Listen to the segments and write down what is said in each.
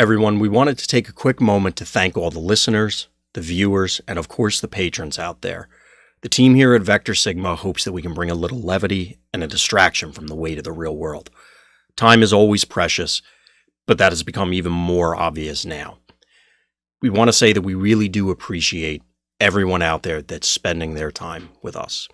Everyone, we wanted to take a quick moment to thank all the listeners, the viewers, and of course the patrons out there. The team here at Vector Sigma hopes that we can bring a little levity and a distraction from the weight of the real world. Time is always precious, but that has become even more obvious now. We want to say that we really do appreciate everyone out there that's spending their time with us.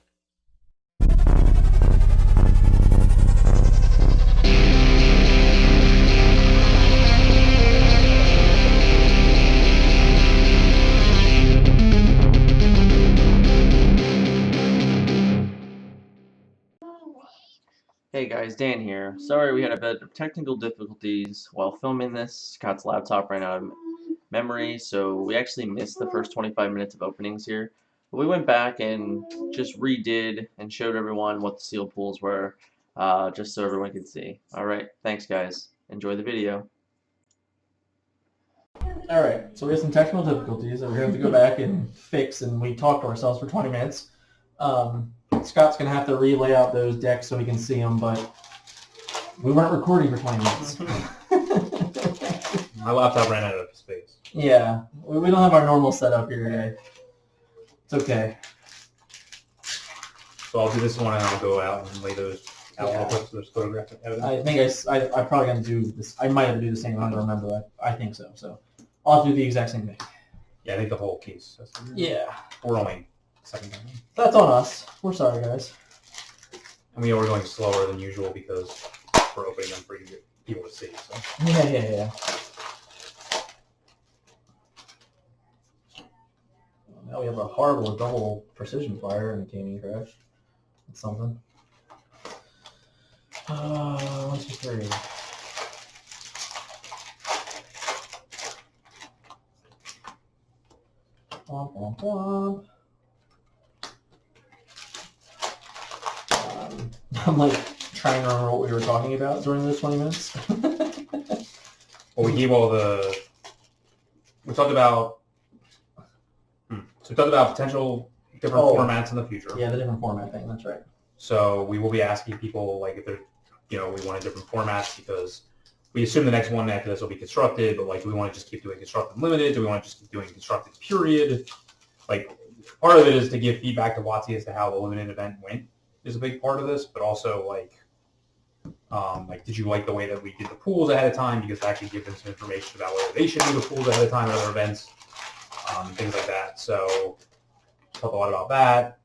Hey guys, Dan here. Sorry we had a bit of technical difficulties while filming this. Scott's laptop ran out of memory, so we actually missed the first 25 minutes of openings here. But we went back and just redid and showed everyone what the seal pools were, just so everyone could see. Alright, thanks guys. Enjoy the video. Alright, so we have some technical difficulties that we're going to have to go back and fix, and we talked to ourselves for 20 minutes. Scott's going to have to relay out those decks so we can see them, but we weren't recording for 20 minutes. My laptop ran out of space. Yeah, we don't have our normal setup here today. It's okay. So I'll do this one and I'll go out and lay those out real quick so there's photographic evidence. I think I'm probably going to do this. I might have to do the same. I don't remember that. I think so. So I'll have to do the exact same thing. Yeah, I think the whole case. Yeah. We're only second time. That's on us. We're sorry, guys. And we are going slower than usual because we're opening them for people to see. So. Yeah. Now we have a horrible double precision fire and a gaming crash. That's something. 1, 2, 3. Womp, womp, womp. I'm like trying to remember what we were talking about during those 20 minutes. Well, we gave all the. We talked about. So we talked about potential different formats in the future. Yeah, the different format thing. That's right. So we will be asking people like if they're, we wanted different formats because we assume the next one after this will be constructed, but like, do we want to just keep doing constructed limited? Do we want to just keep doing constructed period? Like, part of it is to give feedback to WotC as to how the limited event went is a big part of this, but also like, did you like the way that we did the pools ahead of time? Because it actually gives them some information about whether they should do the pools ahead of time at other events, things like that. So talk a lot about that.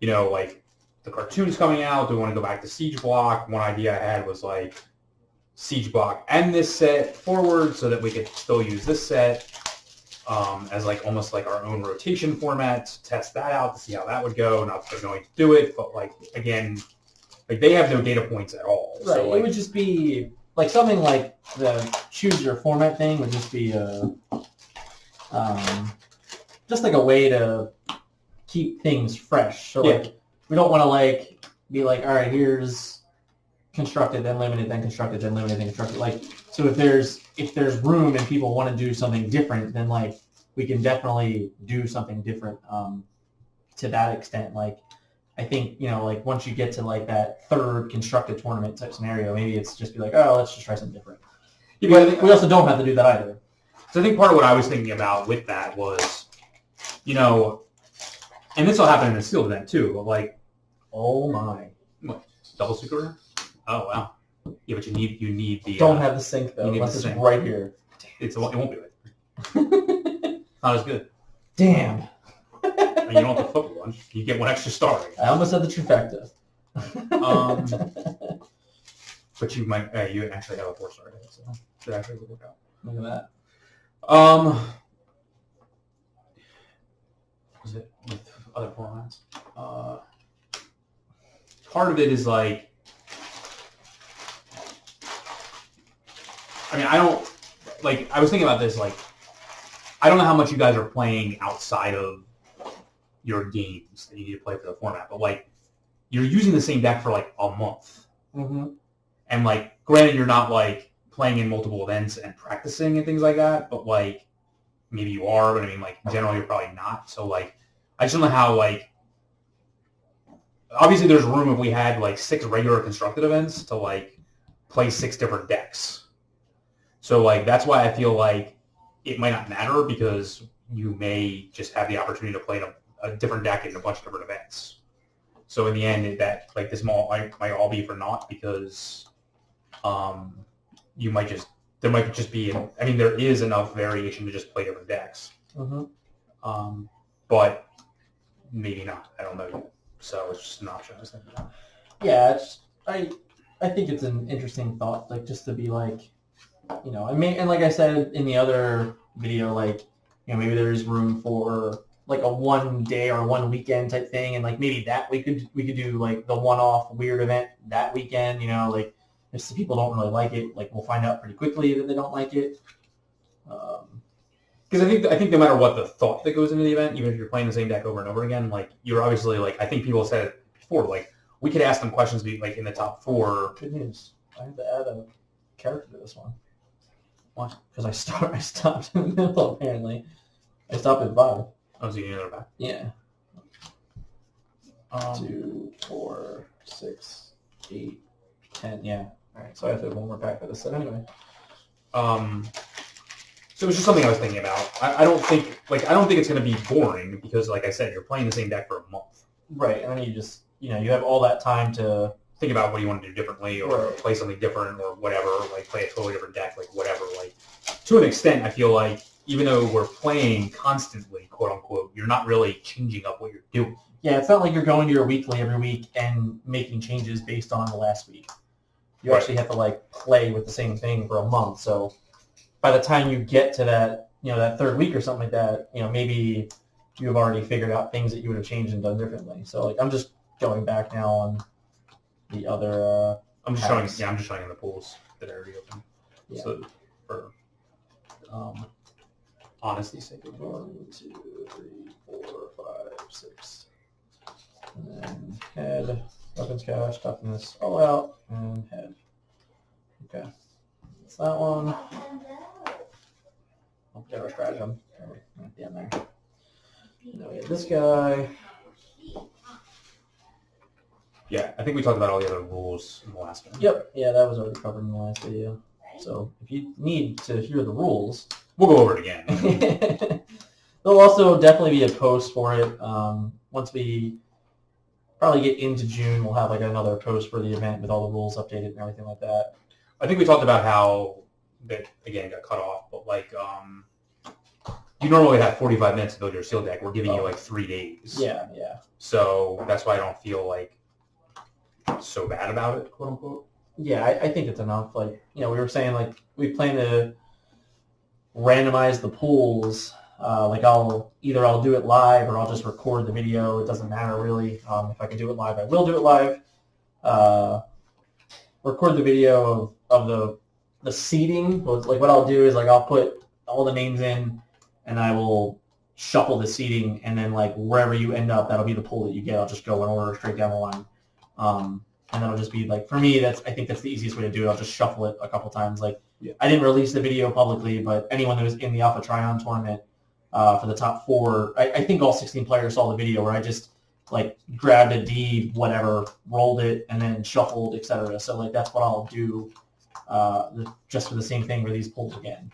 Like the cartoons coming out. Do we want to go back to Siege Block? One idea I had was like Siege Block and this set forward so that we could still use this set as like almost like our own rotation format to test that out to see how that would go. Not that they're going to do it, but like again, like they have no data points at all. Right. So, like, it would just be like something like the choose your format thing would just be just like a way to keep things fresh. So like we don't want to like be like, all right, here's constructed, then limited, then constructed, then limited, then constructed. Like, so if there's room and people want to do something different, then like we can definitely do something different to that extent. Like, I think, like once you get to like that third constructed tournament type scenario, maybe it's just be like, oh, let's just try something different. Yeah, but we also don't have to do that either. So I think part of what I was thinking about with that was, and this will happen in the steel event too, but like, oh my. What, double super? Oh wow. Yeah, but you need the. Don't have the sync though. Unless it's right here. It won't do it. Not as good. Damn. And you don't have to flip one. You get one extra star. I almost had the trifecta. But you might. You actually have a 4-star hit, so that actually would work out. Look at that. Was it with other formats? Part of it is like. I mean, I don't, like, I was thinking about this, like, I don't know how much you guys are playing outside of your games that you need to play for the format, but, like, you're using the same deck for, like, a month. Mm-hmm. And, like, granted, you're not, like, playing in multiple events and practicing and things like that, but, like, maybe you are, but, I mean, like, generally you're probably not. So, like, I just don't know how, like, obviously there's room if we had, like, 6 regular constructed events to, like, play 6 different decks. So like that's why I feel like it might not matter because you may just have the opportunity to play a different deck in a bunch of different events. So in the end, that like this might all be for naught because you might just there might just be I mean there is enough variation to just play different decks, but maybe not. I don't know yet. So it's just an option I was thinking about. Yeah, I think it's an interesting thought, like just to be like, I mean, and like I said in the other video, like, maybe there's room for like a 1 day or 1 weekend type thing, and like maybe that we could do like the one-off weird event that weekend, like if some people don't really like it, like we'll find out pretty quickly that they don't like it. Because I think no matter what the thought that goes into the event, even if you're playing the same deck over and over again, like you're obviously like I think people said it before, like we could ask them questions like in the top 4. Good news. I have to add a character to this one. Why? Because I stopped in the middle, apparently. I stopped at 5. Oh, so you need another back? Yeah. 2, 4, 6, 8, 10. Yeah. All right. So I have to have one more pack for this set anyway. So it's just something I was thinking about. I don't think it's going to be boring because, like I said, you're playing the same deck for a month. Right, and then you just you have all that time to think about what you want to do differently or right. play something different or whatever. Like play a totally different deck, like whatever. Like to an extent, I feel like even though we're playing constantly, quote unquote, you're not really changing up what you're doing. Yeah, it's not like you're going to your weekly every week and making changes based on the last week. You actually have to like play with the same thing for a month. So by the time you get to that, that 3rd week or something like that, maybe you have already figured out things that you would have changed and done differently. So like I'm just going back now on the other. I'm just showing. Yeah, I'm just showing the pools that I already opened. Yeah. So for honesty's sake. 1, 2, 3, 4, 5, 6. And then head, weapons cache, toughness, all out, and head. Okay. That's that one. I'll put our stratagem right down there. Now we have this guy. Yeah, I think we talked about all the other rules in the last one. Yep. Yeah, that was already covered in the last video. So if you need to hear the rules, we'll go over it again. There'll also definitely be a post for it. Once we probably get into June, we'll have like another post for the event with all the rules updated and everything like that. I think we talked about how that again got cut off, but like you normally have 45 minutes to build your seal deck. We're giving you like 3 days. Yeah. So that's why I don't feel like so bad about it, quote unquote. Yeah, I think it's enough. Like, we were saying, like, we plan to randomize the pools. Like, I'll do it live or I'll just record the video. It doesn't matter, really. If I can do it live, I will do it live. Record the video of the seeding. Like, what I'll do is, like, I'll put all the names in and I will shuffle the seeding, and then, like, wherever you end up, that'll be the pool that you get. I'll just go in order straight down the line. And that'll just be like, for me, I think that's the easiest way to do it. I'll just shuffle it a couple times. Like, I didn't release the video publicly, but anyone that was in the Alpha Trion tournament for the top 4, I think all 16 players saw the video where I just like grabbed a D, whatever, rolled it, and then shuffled, etc. So like that's what I'll do just for the same thing for these pulls again.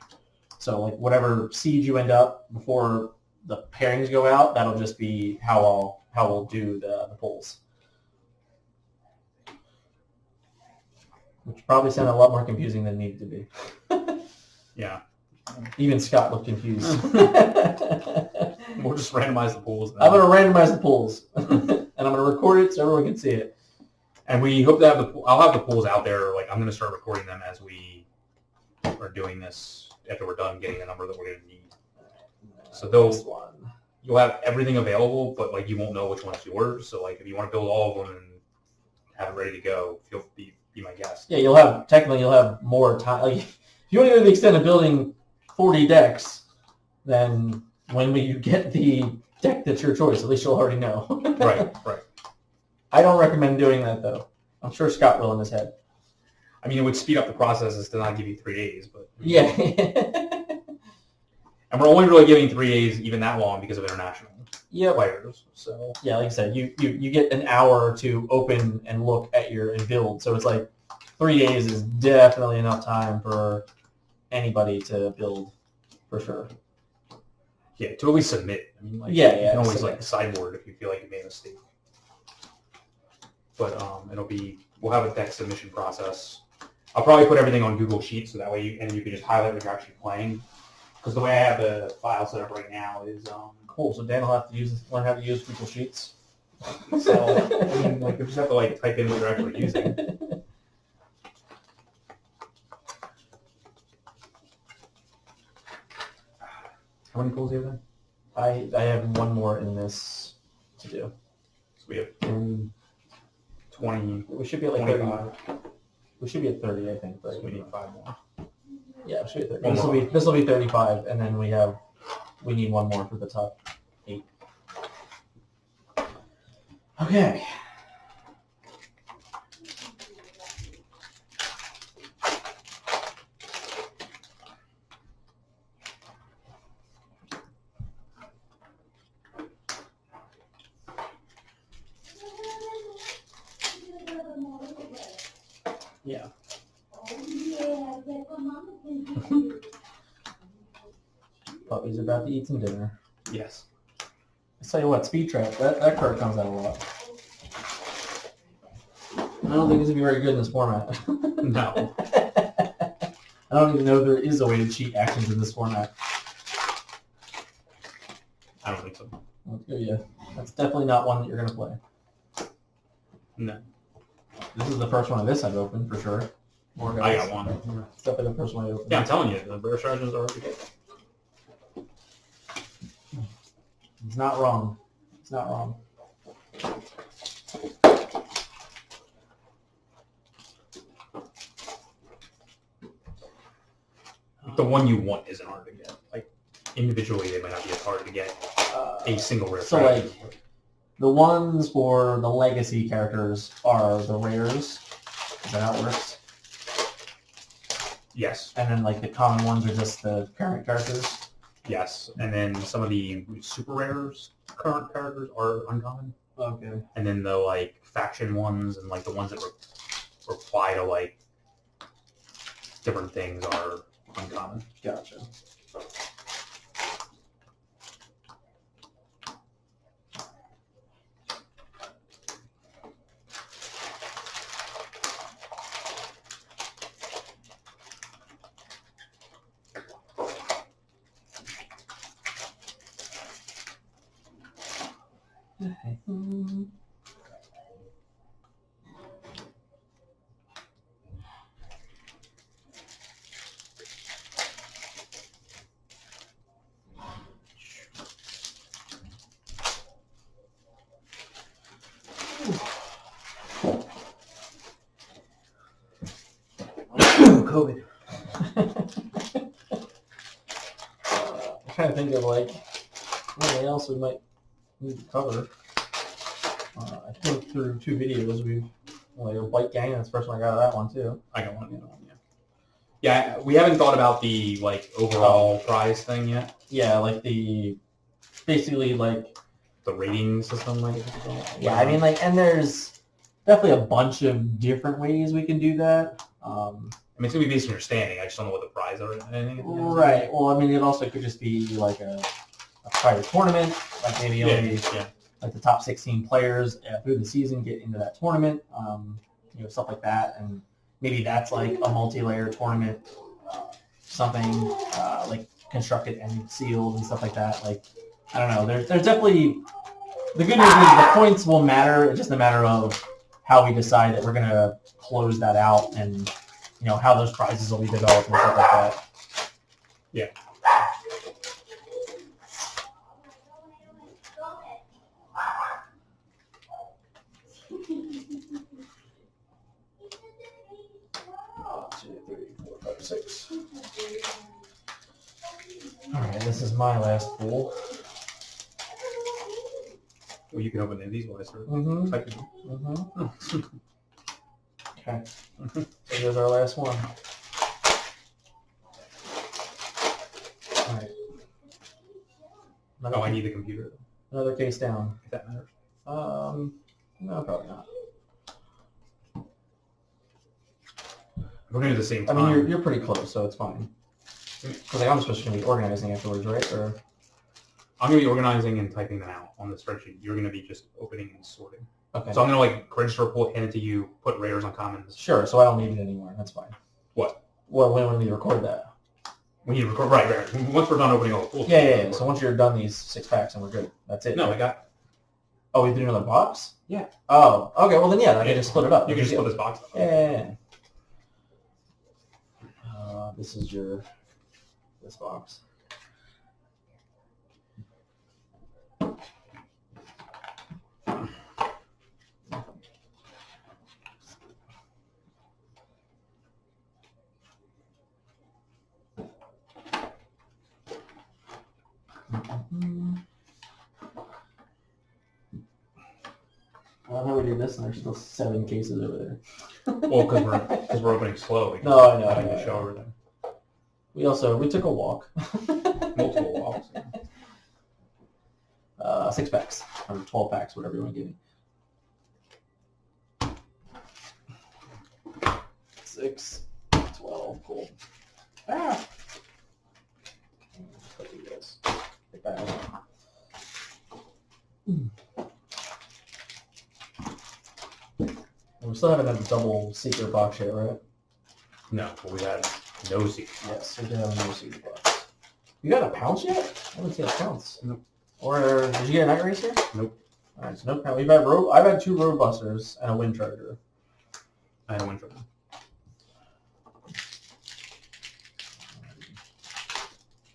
So like whatever seed you end up before the pairings go out, that'll just be how we'll do the pulls. Which probably sounded a lot more confusing than it needed to be. Yeah. Even Scott looked confused. We'll just randomize the pools. I'm going to randomize the pools. And I'm going to record it so everyone can see it. And we hope to have I'll have the pools out there. Like, I'm going to start recording them as we are doing this after we're done getting the number that we're going to need. So you'll have everything available, but like you won't know which one's yours. So like if you want to build all of them and have it ready to go, be my guest. Yeah, you'll have more time. Like, if you want to go to the extent of building 40 decks, then when you get the deck that's your choice, at least you'll already know. Right. I don't recommend doing that, though. I'm sure Scott will in his head. I mean, it would speed up the process to not give you 3 days, but yeah. And we're only really giving 3 days even that long because of international players. So yeah, like I said, you get an hour to open and look at and build. So it's like 3 days is definitely enough time for anybody to build for sure. Yeah, to at least submit. I mean, like, Yeah, you yeah, can always submit. like sideboard if you feel like you made a mistake. But we'll have a deck submission process. I'll probably put everything on Google Sheets so that way you can just highlight what you're actually playing. Because the way I have the file set up right now is Cool. So Dan will have to learn how to use Google Sheets. so I mean, like you just have to like type in what you're actually using. How many pulls do you have then? I have one more in this to do. So we have 10, 20, We should be at like 25. 30. We should be at 30, I think. But So we need 5 more. yeah, we should be at 30. One more. This will be 35, and then we need one more for the top 8. Okay. Yeah. Puppy's about to eat some dinner. Yes. I tell you what, Speed Trap, that card comes out a lot. I don't think this would be very good in this format. No. I don't even know if there is a way to cheat actions in this format. I don't think so. Yeah, that's definitely not one that you're going to play. No. This is the first one of this I've opened, for sure. More I guys. got one. It's definitely the first one I opened. Yeah, I'm telling you, the bear strategies are hard to get. It's not wrong. It's not wrong. The one you want isn't hard to get. Like, individually, they might not be as hard to get a single rare So, strategy. The ones for the legacy characters are the rares. Is that how it works? Yes. And then, like, the common ones are just the current characters? Yes. And then some of the super rares, current characters, are uncommon. Okay. And then the, like, faction ones and, like, the ones that reply to, like, different things are uncommon. Gotcha. COVID. I'm trying to think of like anything else we might need to cover. I think through 2 videos we've like a White Gang. That's the first one I got out of that one too. I got one. Yeah. Yeah, we haven't thought about the, like, overall prize thing yet. Yeah, like basically like The rating system, like. yeah. I mean like, and there's definitely a bunch of different ways we can do that. I mean, it's going to be based on your standing. I just don't know what the prize are. Right. Well, I mean, it also could just be like a private tournament, like maybe only like the top 16 players through the season get into that tournament, stuff like that, and maybe that's like a multi-layer tournament, something like constructed and sealed and stuff like that. Like, I don't know. There's definitely the good news is the points will matter. It's just a matter of how we decide that we're gonna close that out and. How those prizes will be developed and stuff like that. Yeah. All right, this is my last pool. Well, you can open any of these while I start. Mm-hmm. Okay. So here's our last one. All right. I need the computer. Another case down. If that matters. No, probably not. We're going to do the same I time. mean, you're pretty close, so it's fine. Because like, I'm supposed to be organizing afterwards, right? Or I'm going to be organizing and typing them out on the spreadsheet. You're going to be just opening and sorting. okay. So I'm going to like register a pull, hand it to you, put rares on commons. Sure. So I don't need it anymore. That's fine. What? Well, when we record that. When you record, right. Once we're done opening all the pools. Yeah. So once you're done these 6 packs and we're good, that's it. No, right? I got. Oh, we have to do another box? Yeah. Oh, okay. Well then, yeah, I can just split it up. You can just split this box up. Yeah. This is this box. I love how we did this and there's still 7 cases over there. Well, because we're opening slow. We No, I know. having to show everything. We took a walk. Multiple walks. 6 packs or 12 packs, whatever you want to give me. 6, 12, cool. Ah. Let's do this. Get back. We still haven't had a double secret box yet, right? No, but we had no secret. Yes, we do have a no secret box. You got a pounce yet? I haven't seen a pounce. Nope. Or did you get a night racer? Nope. Alright, so no pounce. I've had 2 road busters and a wind charger. I had a win for them.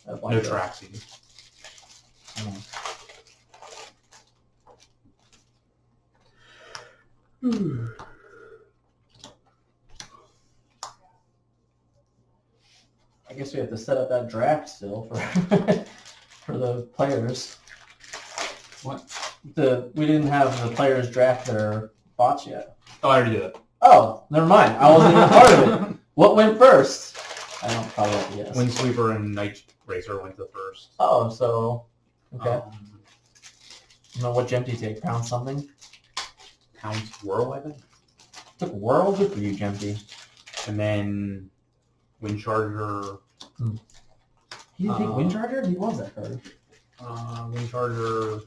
No tracks either. I guess we have to set up that draft still for for the players. What? We didn't have the players draft their bots yet. Oh, I already did that. Oh, never mind. I wasn't even part of it. What went first? I don't probably have to guess. Windsweeper and Night Racer went to the first. Oh, so okay. Um, What gem did you take? Pound something? Pounce Whirl, I think. Took World. Good for you, Gempy. And then Wind Charger. He didn't take Wind Charger? He was that card. Wind Charger.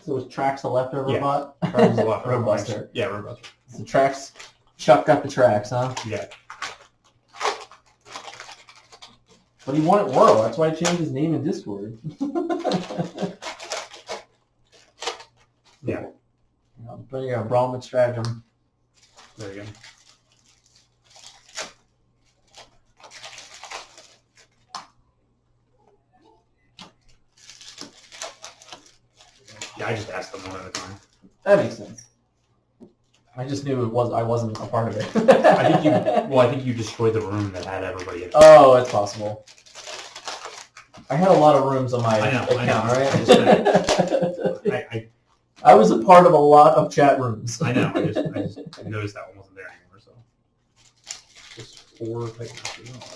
So was Trax the leftover Yeah. bot? Charger's the left. Roadbuster. Yeah, Roadbuster. So Trax, Chuck got the Trax, huh? Yeah. But he wanted Whirl. That's why he changed his name in Discord. Yeah. But yeah, Brawlman Stratagem. There you go. Yeah, I just asked them one at a time. That makes sense. I just knew I wasn't a part of it. I think you destroyed the room that had everybody in it. Oh, it's possible. I had a lot of rooms on my account, right? I was a part of a lot of chat rooms. I know. I just noticed that one wasn't there anymore. So just 4 Titans.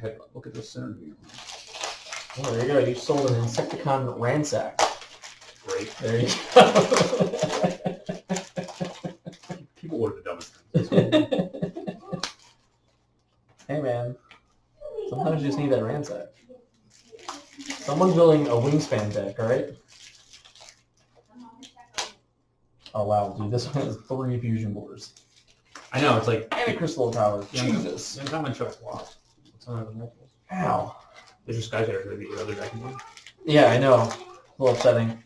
Hey, look at this synergy. Oh, there you go. You sold an Insecticon Ransack. Great. There you go. People order the dumbest things. Hey, man. Sometimes you just need that Ransack. Someone's building a Wingspan deck, alright? Oh, wow, dude. This one has 3 fusion boards. I know, it's like... And a Crystal of Power. Jesus. Young Common Choice lost. Some of the multiples. Ow. There's just guys that are going to be the other deck. Yeah, I know. A little upsetting.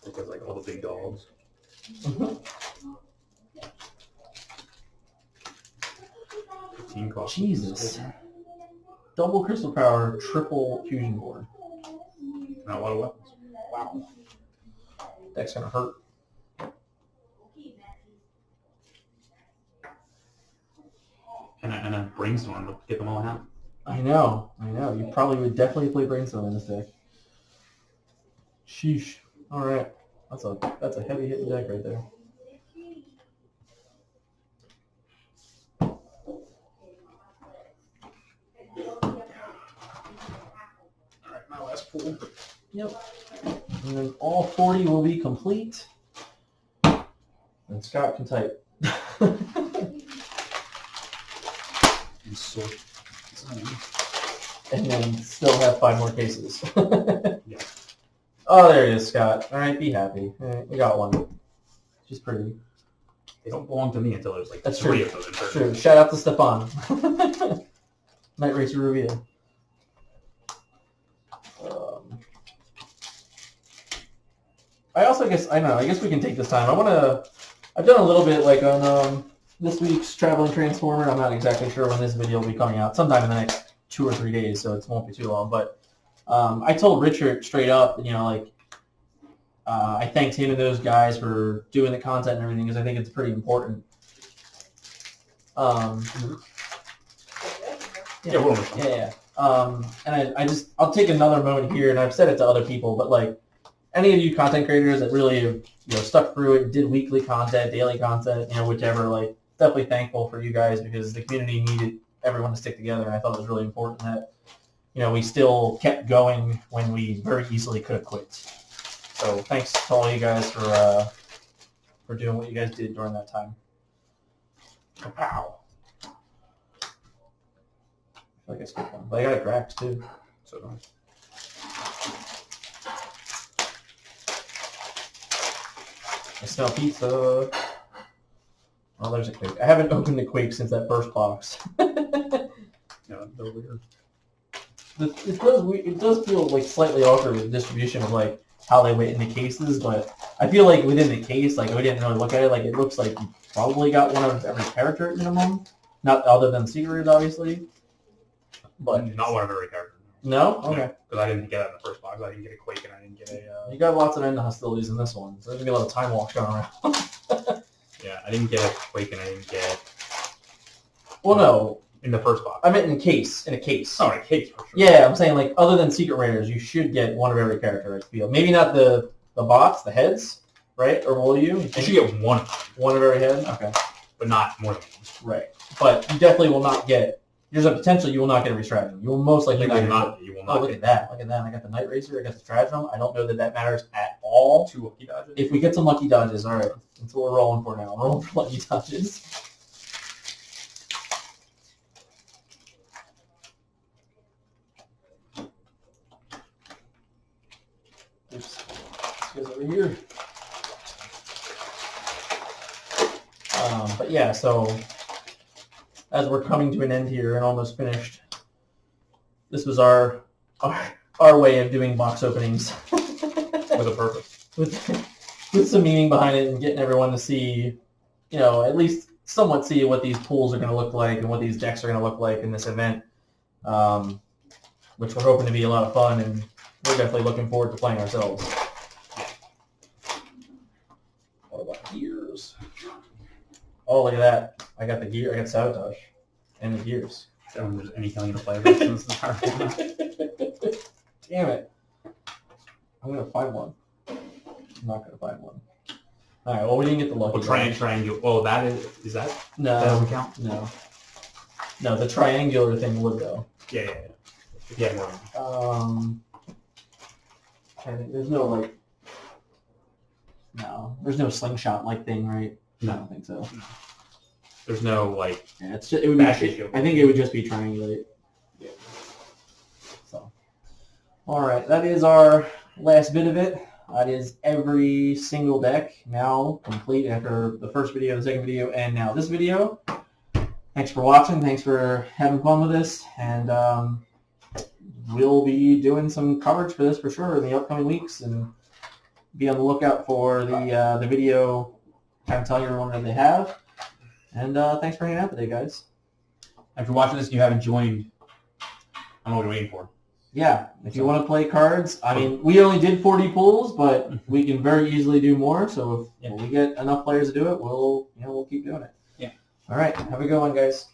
Because like all the big dogs. Cost. Jesus. Double Crystal Power, triple fusion board. Not a lot of weapons. Wow. Deck's gonna hurt. And a brainstorm to get them all out. I know. You probably would definitely play Brainstorm in this deck. Sheesh. All right. That's a heavy hitting deck right there. All right, my last pool. Yep. And then all 40 will be complete. And Scott can type. And sort. And then still have 5 more cases. Yeah. Oh, there it is, Scott. All right, be happy. All right, we got one. She's pretty. They don't belong to me until there's like That's 3 true. of them. That's true. Shout out to Stefan. Night Racer Rubia. I also guess, I don't know, I guess we can take this time. I've done a little bit like on this week's Traveling Transformer. I'm not exactly sure when this video will be coming out. Sometime in the next 2 or 3 days, so it won't be too long. But I told Richard straight up, I thanked him and those guys for doing the content and everything because I think it's pretty important. Yeah. And I'll take another moment here, and I've said it to other people, but like any of you content creators that really have, stuck through it, did weekly content, daily content, whichever, like definitely thankful for you guys because the community needed everyone to stick together, and I thought it was really important that we still kept going when we very easily could have quit. So thanks to all you guys for doing what you guys did during that time. Wow. I feel like I skipped one. But I got a Grax too. So I smell pizza. Oh, there's a Quake. I haven't opened a Quake since that first box. Yeah, they're weird. It does feel like slightly awkward with the distribution of like how they went into cases, but I feel like within the case, like we didn't really look at it, like it looks like you probably got one of every character at minimum, not other than Secret, obviously. But not one of every character. No? Okay. Because I didn't get that in the first box. I didn't get a Quake and I didn't get a... You got lots of end hostilities in this one, so there's going to be a lot of time walk going around. Yeah, I didn't get a Quake and I didn't get... Well, no. In the first box. I meant in a case. In a case. Oh, in a case, for sure. Yeah, I'm saying, like, other than Secret Raiders, you should get one of every character, I feel. Maybe not the bots, the heads, right? Or will you? You should get one. One of every head? Okay. But not more than one. Right. But you definitely will not get... There's a potential you will not get a Restratagem. You will most likely You will not. You will not. Oh, look at that. Look at that. I got the Night Racer. I got the Stratagem. I don't know that matters at all. 2 lucky dodges. If we get some lucky dodges, all right. That's what we're rolling for now. We're rolling for lucky dodges. Oops. This goes over here. But yeah, so as we're coming to an end here and almost finished, this was our way of doing box openings. With a purpose. With some meaning behind it and getting everyone to see, at least somewhat see what these pools are going to look like and what these decks are going to look like in this event, which we're hoping to be a lot of fun, and we're definitely looking forward to playing ourselves. What about gears? Oh, look at that. I got the gear. I got Sabotage. And the gears. I don't think there's anything to play with in this entire format. Damn it. I'm going to find one. I'm not going to find one. All right, well, we didn't get the lucky Well, triangle. Oh, that is that? No. That doesn't count? No. No, the triangular thing would, though. Yeah. Yeah, more. I think there's no, like... No. There's no slingshot-like thing, right? No. I don't think so. No. There's no, like... Yeah, it's just, it would be... Back issue. I think it would just be triangulate. Yeah. So. All right, that is our last bit of it. That is every single deck now complete after the first video, the second video, and now this video. Thanks for watching. Thanks for having fun with this. And we'll be doing some coverage for this for sure in the upcoming weeks. And be on the lookout for the video kind of telling everyone what they have. And thanks for hanging out today, guys. And if you're watching this and you haven't joined, I don't know what you're waiting for. Yeah, if you want to play cards, I mean, we only did 40 pulls, but we can very easily do more. So if when we get enough players to do it, we'll keep doing it. Yeah. All right, have a good one, guys.